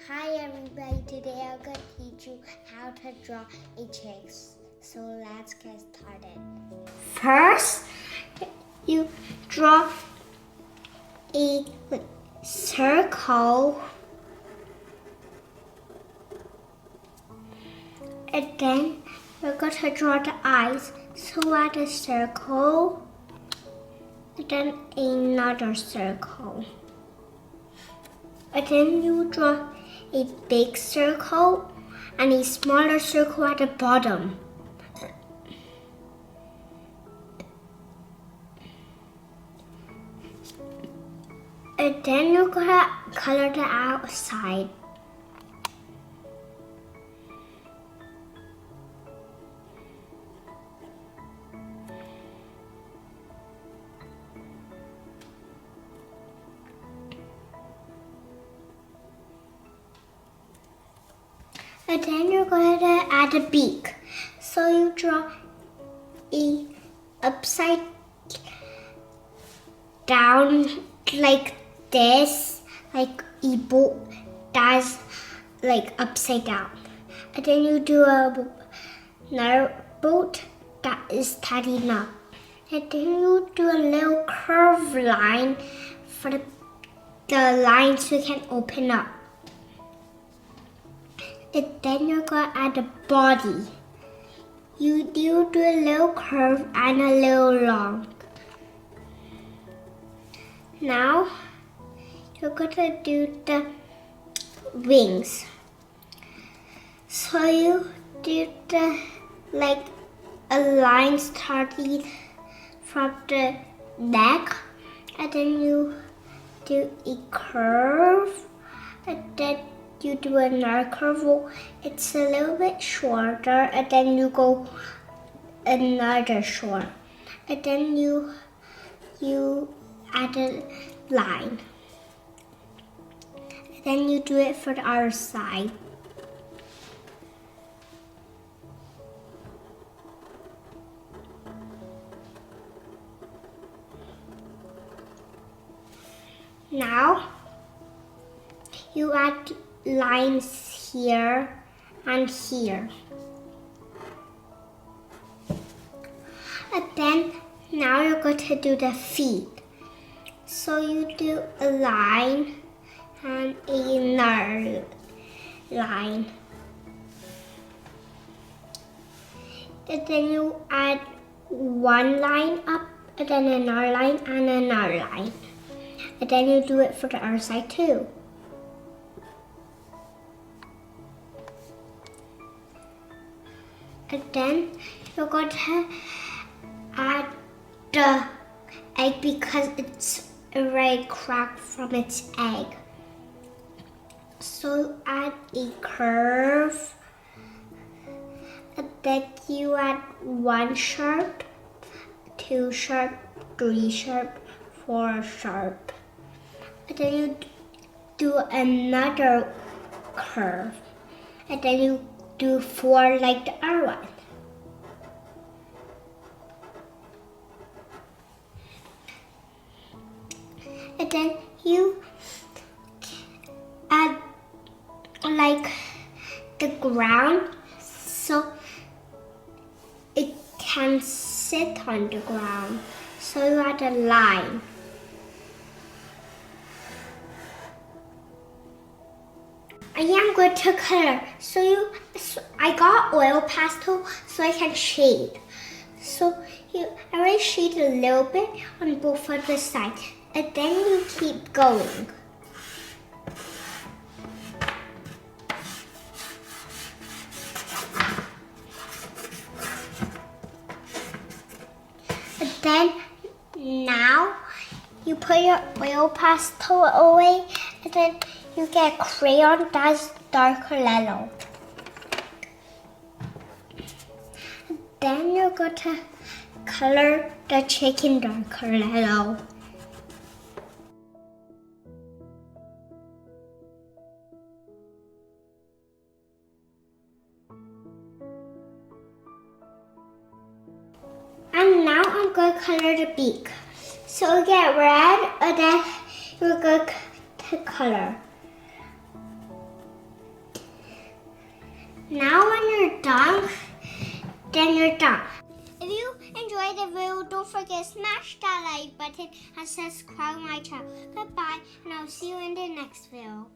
Hi everybody, today I'm going to teach you how to draw a chick. So let's get started. First, you draw a circle and then you're going to draw the eyes. So add a circle and then another circle. And then you draw a big circle and a smaller circle at the bottom. And then you're gonna color the outside. And then you're going to add a beak. So you draw a upside down like this, like a boat that's like upside down. And then you do another boat that is tidying up. And then you do a little curved line for the line so you can open up. And then you're going to add the body. You do a little curve and a little long. Now, you're going to do the wings. So you do like a line starting from the neck. And then you do a curve. And then you do another curve. It's a little bit shorter, and then you go another short, and then you add a line, and then you do it for the other side. Now you add lines here and here. And then now you're going to do the feet. So you do a line and another line. And then you add one line up and then another line and another line. And then you do it for the other side too. And then you're going to add the egg because it's already cracked from its egg. So add a curve, and then you add 1 sharp, 2 sharp, 3 sharp, 4 sharp. And then you do another curve, and then you do 4 like the other one. And then you add like the ground so it can sit on the ground. So you add a line. I am going to color. So I got oil pastel so I can shade. So I already shade a little bit on both of the sides, and then you keep going. And then now you put your oil pastel away, and then you get a crayon that's darker yellow. Then you're going to color the chicken darker yellow. And now I'm going to color the beak. So you get red, and then you're going to color. done, then you're done. If you enjoyed the video, don't forget to smash that like button and subscribe my channel. Goodbye, and I'll see you in the next video.